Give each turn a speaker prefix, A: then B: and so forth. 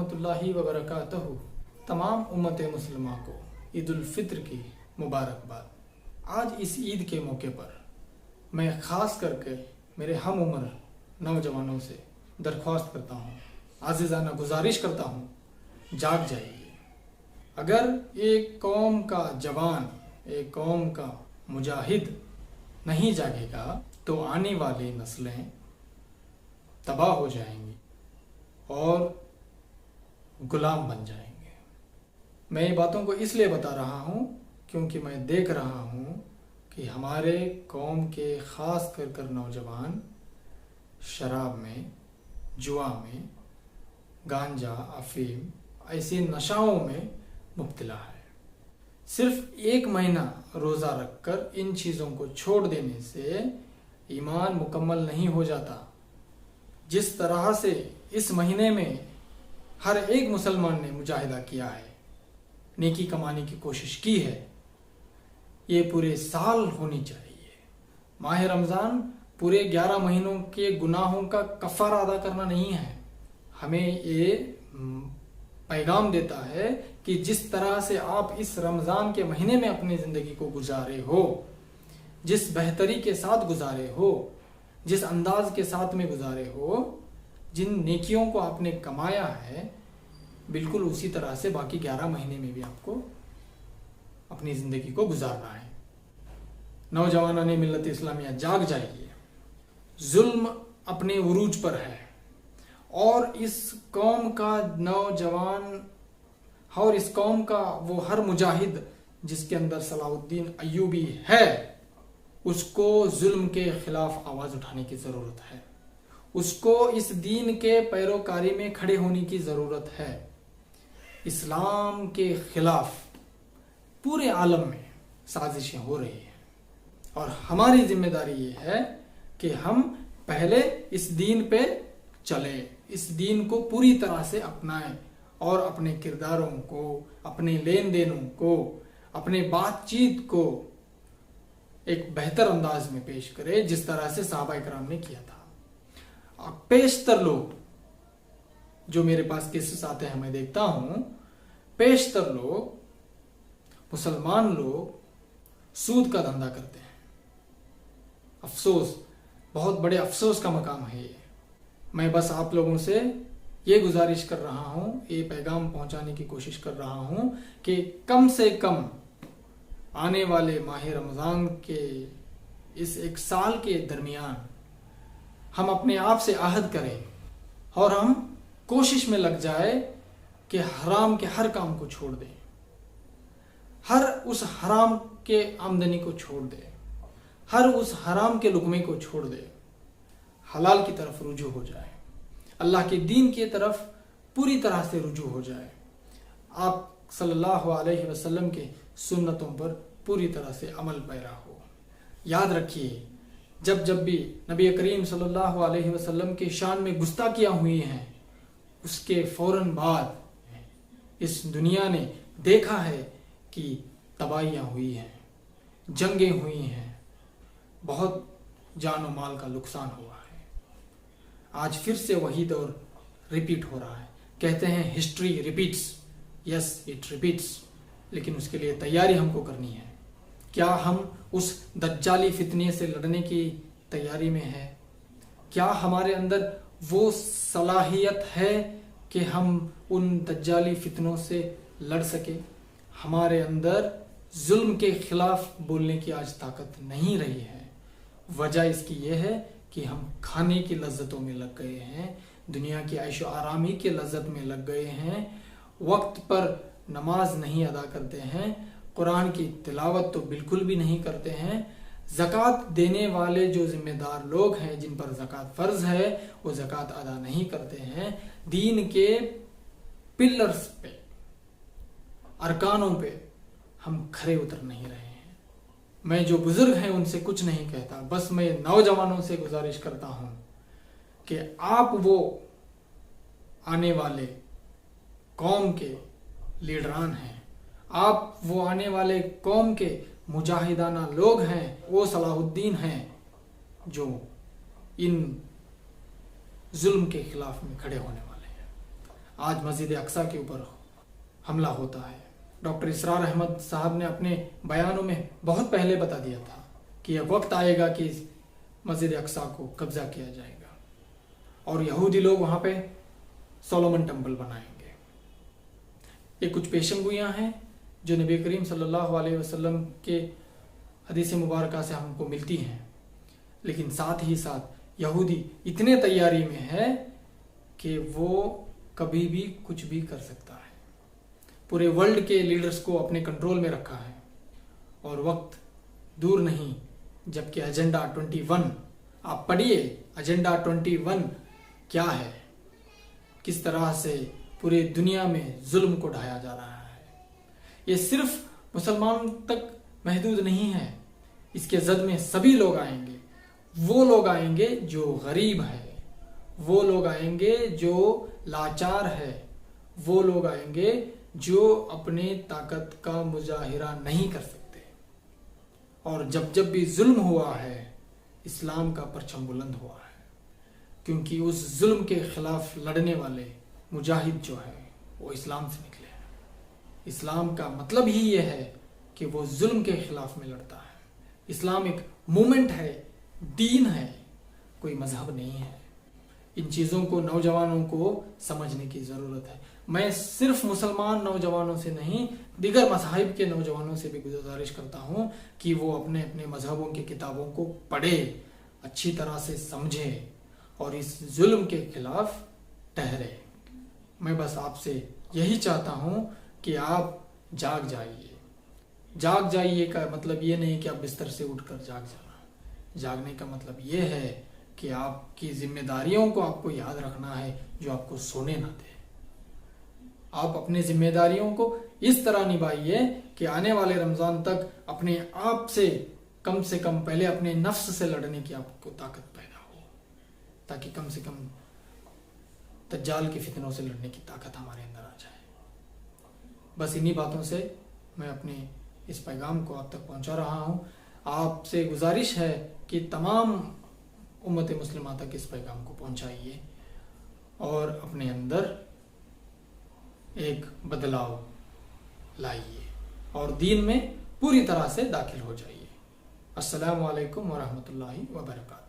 A: रहमत उल्लाहि व बरकातहू। तमाम उम्मत मुसलमा को ईद उल फित्र की मुबारकबाद। आज इस ईद के मौके पर मैं ख़ास करके मेरे हम उम्र नौजवानों से दरख्वास्त करता हूँ, आज़िज़ाना गुजारिश करता हूँ, जाग जाइए। अगर एक कौम का जवान, एक कौम का मुजाहिद नहीं जागेगा तो आने वाली नस्लें तबाह हो जाएंगी और गुलाम बन जाएंगे। मैं ये बातों को इसलिए बता रहा हूँ क्योंकि मैं देख रहा हूँ कि हमारे कौम के ख़ास कर नौजवान शराब में, जुआ में, गांजा, अफीम ऐसी नशाओं में मुब्तला है। सिर्फ 1 महीना रोज़ा रखकर इन चीज़ों को छोड़ देने से ईमान मुकम्मल नहीं हो जाता। जिस तरह से इस महीने में हर एक मुसलमान ने मुजाहिदा किया है, नेकी कमाने की कोशिश की है, ये पूरे साल होनी चाहिए। माह रमज़ान पूरे 11 महीनों के गुनाहों का कफ़ारा अदा करना नहीं है। हमें ये पैगाम देता है कि जिस तरह से आप इस रमज़ान के महीने में अपनी ज़िंदगी को गुजारे हो, जिस बेहतरी के साथ गुजारे हो, जिस अंदाज के साथ में गुजारे हो, जिन नेकियों को आपने कमाया है, बिल्कुल उसी तरह से बाकी 11 महीने में भी आपको अपनी ज़िंदगी को गुजारना है। नौजवानाने मिल्लत इस्लामिया, जाग जाइए। जुल्म अपने उरूज पर है और इस कौम का नौजवान और इस कौम का वो हर मुजाहिद जिसके अंदर सलाहुद्दीन अय्यूबी है, उसको जुल्म के खिलाफ आवाज़ उठाने की ज़रूरत है। उसको इस दीन के पैरोकारी में खड़े होने की ज़रूरत है। इस्लाम के खिलाफ पूरे आलम में साजिशें हो रही हैं और हमारी जिम्मेदारी ये है कि हम पहले इस दीन पे चलें, इस दीन को पूरी तरह से अपनाएं और अपने किरदारों को, अपने लेन देनों को, अपने बातचीत को एक बेहतर अंदाज में पेश करें जिस तरह से सहाबा किराम ने किया था। पेशतर लोग जो मेरे पास केसेस आते हैं, मैं देखता हूं, पेशतर लोग, मुसलमान लोग सूद का धंधा करते हैं। अफसोस, बहुत बड़े अफसोस का मकाम है ये। मैं बस आप लोगों से ये गुजारिश कर रहा हूँ, ये पैगाम पहुँचाने की कोशिश कर रहा हूँ कि कम से कम आने वाले माह रमज़ान के इस 1 साल के दरमियान हम अपने आप से आहद करें और हम कोशिश में लग जाए कि हराम के हर काम को छोड़ दें, हर उस हराम के आमदनी को छोड़ दें, हर उस हराम के लुक़मे को छोड़ दें, हलाल की तरफ रुजू हो जाए, अल्लाह के दीन की तरफ पूरी तरह से रुजू हो जाए, आप सल्लल्लाहु अलैहि वसल्लम के सुन्नतों पर पूरी तरह से अमल पैरा हो। याद रखिए, जब भी नबी करीम सल्लल्लाहु अलैहि वसल्लम के शान में गुस्ताखियाँ हुई हैं, उसके फौरन बाद इस दुनिया ने देखा है कि तबाहियाँ हुई हैं, जंगें हुई हैं, बहुत जान और माल का नुकसान हुआ है। आज फिर से वही दौर रिपीट हो रहा है। कहते हैं history repeats, yes it repeats, लेकिन उसके लिए तैयारी हमको करनी है। क्या हम उस दज्जाली फितने से लड़ने की तैयारी में हैं? क्या हमारे अंदर वो सलाहियत है कि हम उन दज्जाली फितनों से लड़ सके? हमारे अंदर जुल्म के खिलाफ बोलने की आज ताकत नहीं रही है। वजह इसकी ये है कि हम खाने की लज्जतों में लग गए हैं, दुनिया की ऐशो आरामी के लज्जत में लग गए हैं, वक्त पर नमाज नहीं अदा करते हैं, कुरान की तिलावत तो बिल्कुल भी नहीं करते हैं। ज़कात देने वाले जो ज़िम्मेदार लोग हैं, जिन पर ज़कात फ़र्ज़ है, वो ज़कात अदा नहीं करते हैं। दीन के पिलर्स पे, अरकानों पे हम खरे उतर नहीं रहे हैं। मैं जो बुज़ुर्ग हैं उनसे कुछ नहीं कहता, बस मैं नौजवानों से गुजारिश करता हूँ कि आप वो आने वाले कौम के लीडरान हैं, आप वो आने वाले कौम के मुजाहिदाना लोग हैं, वो सलाहुद्दीन हैं जो इन जुल्म के खिलाफ में खड़े होने वाले हैं। آج مسجد اقصیٰ کے اوپر حملہ ہوتا ہے۔ ڈاکٹر اسرار احمد صاحب نے اپنے بیانوں میں بہت پہلے بتا دیا تھا کہ یہ وقت آئے گا کہ مسجد اقصیٰ کو قبضہ کیا جائے گا اور یہودی لوگ وہاں پہ سولومن ٹیمپل بنائیں گے۔ یہ کچھ پیشن گوئیاں ہیں جو نبی کریم صلی اللہ علیہ وسلم کے حدیث مبارکہ سے ہم کو ملتی ہیں، لیکن ساتھ ہی ساتھ یہودی اتنے تیاری میں ہے کہ وہ کبھی بھی کچھ بھی کر سکتا ہے۔ پورے ورلڈ کے لیڈرز کو اپنے کنٹرول میں رکھا ہے اور وقت دور نہیں جبکہ ایجنڈا 21، آپ پڑھیے ایجنڈا 21 کیا ہے، کس طرح سے پوری دنیا میں ظلم کو ڈھایا جا رہا ہے۔ یہ صرف مسلمان تک محدود نہیں ہے، اس کے زد میں سبھی لوگ آئیں گے۔ وہ لوگ آئیں گے جو غریب ہے، وہ لوگ آئیں گے جو لاچار ہے، وہ لوگ آئیں گے جو اپنے طاقت کا مظاہرہ نہیں کر سکتے۔ اور جب بھی ظلم ہوا ہے اسلام کا پرچم بلند ہوا ہے، کیونکہ اس ظلم کے خلاف لڑنے والے مجاہد جو ہے وہ اسلام سے نکلے ہیں۔ اسلام کا مطلب ہی یہ ہے کہ وہ ظلم کے خلاف میں لڑتا ہے۔ اسلام ایک مومنٹ ہے، دین ہے، کوئی مذہب نہیں ہے۔ ان چیزوں کو نوجوانوں کو سمجھنے کی ضرورت ہے۔ میں صرف مسلمان نوجوانوں سے نہیں، دیگر مذاہب کے نوجوانوں سے بھی گزارش کرتا ہوں کہ وہ اپنے اپنے مذہبوں کی کتابوں کو پڑھے، اچھی طرح سے سمجھے اور اس ظلم کے خلاف ٹھہرے۔ میں بس آپ سے یہی چاہتا ہوں کہ آپ جاگ جائیے۔ جاگ جائیے کا مطلب یہ نہیں کہ آپ بستر سے اٹھ کر جاگ جانا۔ جاگنے کا مطلب یہ ہے کہ آپ کی ذمہ داریوں کو آپ کو یاد رکھنا ہے جو آپ کو سونے نہ دے۔ آپ اپنے ذمہ داریوں کو اس طرح نبھائیے کہ آنے والے رمضان تک اپنے آپ سے کم پہلے اپنے نفس سے لڑنے کی آپ کو طاقت پیدا ہو، تاکہ کم سے کم دجال کی فتنوں سے لڑنے کی طاقت ہمارے اندر آ جائے۔ بس انہی باتوں سے میں اپنے اس پیغام کو آپ تک پہنچا رہا ہوں۔ آپ سے گزارش ہے کہ تمام امت مسلمہ تک اس پیغام کو پہنچائیے اور اپنے اندر ایک بدلاؤ لائیے اور دین میں پوری طرح سے داخل ہو جائیے۔ السلام علیکم ورحمۃ اللہ وبرکاتہ۔